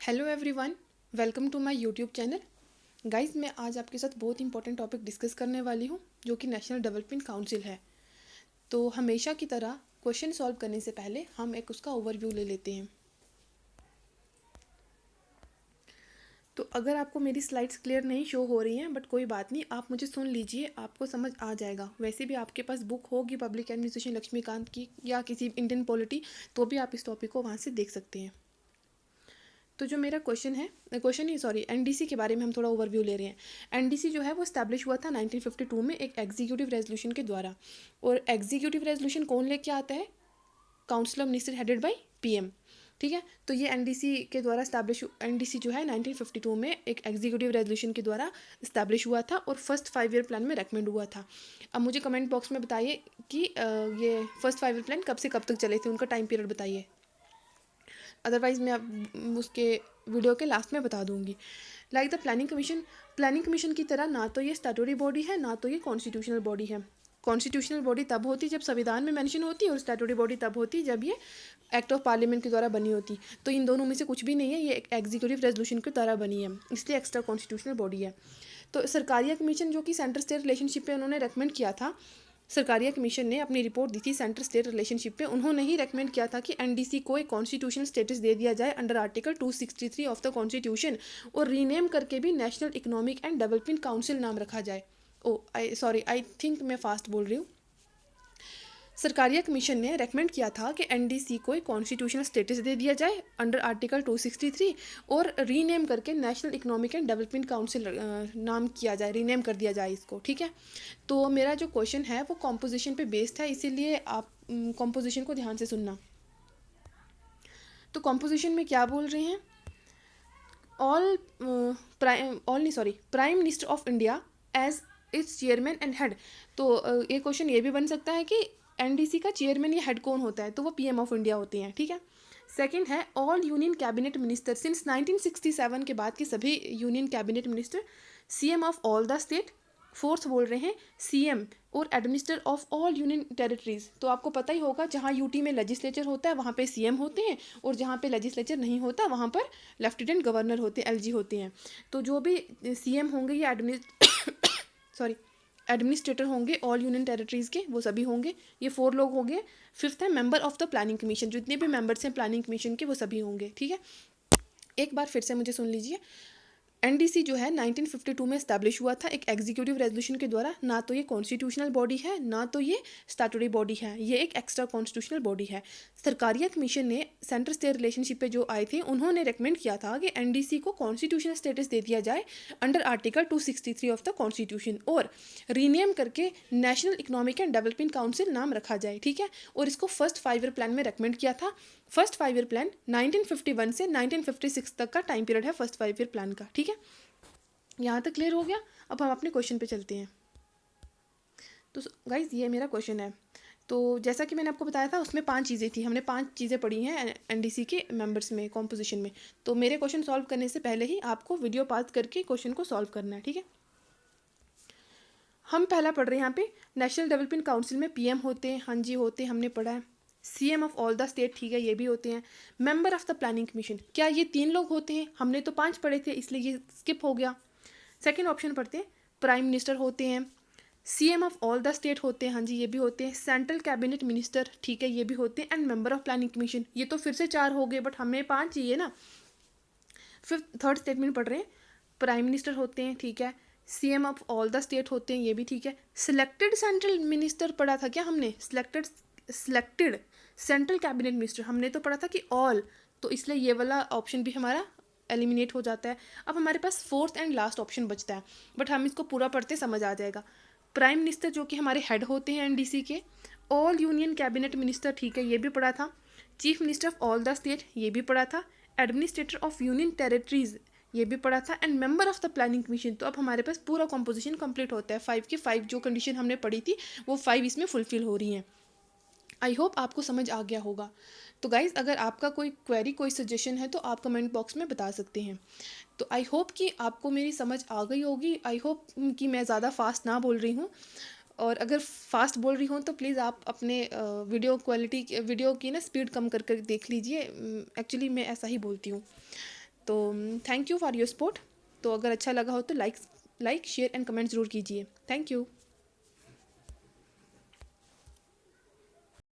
Hello everyone, welcome to my YouTube channel. Guys, मैं आज आपके साथ बहुत इंपॉर्टेंट टॉपिक डिस्कस करने वाली हूँ जो कि नेशनल डेवलपमेंट काउंसिल है। तो हमेशा की तरह क्वेश्चन सॉल्व करने से पहले हम एक उसका ओवरव्यू ले लेते हैं। तो अगर आपको मेरी स्लाइड्स क्लियर नहीं शो हो रही हैं, बट कोई बात नहीं, आप मुझे सुन लीजिए, आपको समझ आ जाएगा। वैसे भी आपके पास बुक होगी पब्लिक एडमिनिस्ट्रेशन लक्ष्मीकांत की या किसी इंडियन पॉलिटी, तो भी आप इस टॉपिक को वहाँ से देख सकते हैं। तो जो मेरा एनडीसी के बारे में हम थोड़ा ओवरव्यू ले रहे हैं। एनडीसी जो है वो स्टैब्लिश हुआ था 1952 में एक एग्जीक्यूटिव रेजोल्यूशन के द्वारा। और एग्जीक्यूटिव रेजोल्यूशन कौन लेके आता है? Council of minister headed by PM. ठीक है, तो ये एनडीसी के द्वारा एनडीसी जो है 1952 में एक एग्जीक्यूटिव रेजोल्यूशन के द्वारा इस्टेब्लिश हुआ था और फर्स्ट 5 ईयर प्लान में रेकमेंड हुआ था। अब मुझे कमेंट बॉक्स में बताइए कि ये फर्स्ट 5 ईयर प्लान कब से कब तक चले थे, उनका टाइम पीरियड बताइए। अदरवाइज मैं अब उसके वीडियो के लास्ट में बता दूंगी। लाइक द प्लानिंग कमीशन की तरह ना तो ये स्टैट्यूटरी बॉडी है, ना तो ये कॉन्स्टिट्यूशनल बॉडी है। कॉन्स्टिट्यूशनल बॉडी तब होती जब संविधान में मेंशन होती, और स्टैट्यूटरी बॉडी तब होती जब ये एक्ट ऑफ पार्लियामेंट के द्वारा बनी होती। तो इन दोनों में से कुछ भी नहीं है, ये एक एग्जीक्यूटिव रेजोल्यूशन के द्वारा बनी है, इसलिए एक्स्ट्रा कॉन्स्टिट्यूशनल बॉडी है। तो सरकारिया कमीशन जो कि सेंटर स्टेट रिलेशनशिप पे उन्होंने रेकमेंड किया था, सरकारिया कमीशन ने अपनी रिपोर्ट दी थी सेंटर स्टेट रिलेशनशिप पे। उन्होंने ही रेकमेंड किया था कि एनडीसी को एक कॉन्स्टिट्यूशनल स्टेटस दे दिया जाए under article 263 of the constitution, और रीनेम करके भी national economic and development council नाम रखा जाए। आई थिंक मैं फास्ट बोल रही हूँ। सरकारिया कमीशन ने रेकमेंड किया था कि एनडीसी को एक कॉन्स्टिट्यूशनल स्टेटस दे दिया जाए अंडर आर्टिकल 263 और रीनेम करके national economic and development council नाम किया जाए, रीनेम कर दिया जाए इसको। ठीक है, तो मेरा जो क्वेश्चन है वो कॉम्पोजिशन पे बेस्ड है, इसीलिए आप कॉम्पोजिशन को ध्यान से सुनना। तो कॉम्पोजिशन में क्या बोल रहे हैं? Prime minister of India as its chairman and head. तो ये क्वेश्चन ये भी बन सकता है कि एनडीसी का चेयरमैन या हेड कौन होता है, तो वो पीएम ऑफ इंडिया होती हैं। ठीक है, सेकंड है all union cabinet minister since 1967 के बाद के सभी union cabinet minister CM of all the state. Fourth बोल रहे हैं सीएम और administer of all union territories. तो आपको पता ही होगा, जहाँ यूटी में लेजिस्लेचर होता है वहाँ पे सीएम होते हैं, और जहाँ पे लेजिस्लेचर नहीं होता वहाँ पर लेफ्टिनेंट गवर्नर होते हैं, एलजी होते हैं। तो जो भी सीएम होंगे या एडमिनिस्ट्रेटर होंगे ऑल यूनियन टेरिटरीज के, वो सभी होंगे। ये 4 लोग होंगे। फिफ्थ है member of the planning commission, जितने भी मेंबर्स हैं प्लानिंग कमीशन के वो सभी होंगे। ठीक है, एक बार फिर से मुझे सुन लीजिए। एनडीसी जो है 1952 में इस्टेब्लिश हुआ था एक एग्जीक्यूटिव रेजोल्यूशन के द्वारा। ना तो ये कॉन्स्टिट्यूशनल बॉडी है, ना तो ये स्टैट्यूटरी बॉडी है, ये एक एक्स्ट्रा कॉन्स्टिट्यूशनल बॉडी है। सरकारिया कमीशन ने सेंटर स्टेट रिलेशनशिप पे जो आए थे, उन्होंने रेकमेंड किया था कि एनडीसी को कॉन्स्टिट्यूशनल स्टेटस दे दिया जाए under article 263 of the constitution, और रीनेम करके national economic and development council नाम रखा जाए। ठीक है, और इसको फर्स्ट 5 ईयर प्लान में रेकमेंड किया था। फर्स्ट 5 ईयर प्लान 1951 से 1956 तक का टाइम पीरियड है फर्स्ट 5 ईयर प्लान का। ठीक है, यहाँ तक क्लियर हो गया। अब हम अपने क्वेश्चन पे चलते हैं। तो गाइज, ये मेरा क्वेश्चन है। तो जैसा कि मैंने आपको बताया था, उसमें 5 चीज़ें थी, हमने 5 चीज़ें पढ़ी हैं एनडीसी के मेंबर्स में, कॉम्पोजिशन में। तो मेरे क्वेश्चन सॉल्व करने से पहले ही आपको वीडियो पॉज करके क्वेश्चन को सॉल्व करना है। ठीक है, हम पहला पढ़ रहे हैं यहाँ पे, नेशनल डेवलपमेंट काउंसिल में पीएम होते हैं। हाँ जी, होते हैं, हमने पढ़ा है। CM of all the state, ठीक है, ये भी होते हैं। Member of the planning commission, क्या ये 3 लोग होते हैं? हमने तो 5 पढ़े थे, इसलिए ये स्किप हो गया। सेकेंड ऑप्शन पढ़ते हैं, प्राइम मिनिस्टर होते हैं। CM of all the state होते हैं, हाँ जी, ये भी होते हैं। सेंट्रल कैबिनेट मिनिस्टर, ठीक है, ये भी होते हैं। And member of planning commission, ये तो फिर से 4 हो गए, बट हमें 5 चाहिए ना। थर्ड स्टेटमेंट पढ़ रहे हैं, प्राइम मिनिस्टर होते हैं, ठीक है। CM of all the state होते हैं, ये भी ठीक है। सिलेक्टेड सेंट्रल मिनिस्टर पढ़ा था क्या हमने? सिलेक्टेड सेंट्रल कैबिनेट मिनिस्टर हमने तो पढ़ा था कि ऑल, तो इसलिए ये वाला ऑप्शन भी हमारा एलिमिनेट हो जाता है। अब हमारे पास फोर्थ एंड लास्ट ऑप्शन बचता है, बट हम इसको पूरा पढ़ते समझ आ जाएगा। प्राइम मिनिस्टर जो कि हमारे हेड होते हैं एनडीसी के। ऑल यूनियन कैबिनेट मिनिस्टर, ठीक है, ये भी पढ़ा था। Chief minister of all the state, ये भी पढ़ा था। एडमिनिस्ट्रेटर ऑफ यूनियन टेरिटरीज, ये भी पढ़ा था। And member of the planning commission. तो अब हमारे पास पूरा कॉम्पोजिशन कंप्लीट होता है। 5 की 5 जो कंडीशन हमने पढ़ी थी, वो 5 इसमें फुलफिल हो रही हैं। आई होप आपको समझ आ गया होगा। तो गाइज़, अगर आपका कोई क्वेरी, कोई सजेशन है, तो आप कमेंट बॉक्स में बता सकते हैं। तो आई होप कि आपको मेरी समझ आ गई होगी। आई होप कि मैं ज़्यादा फास्ट ना बोल रही हूँ, और अगर फास्ट बोल रही हूँ तो प्लीज़ आप अपने वीडियो की ना स्पीड कम कर कर देख लीजिए। एक्चुअली मैं ऐसा ही बोलती हूँ। तो thank you for your support. तो अगर अच्छा लगा हो तो लाइक शेयर एंड कमेंट ज़रूर कीजिए। Thank you.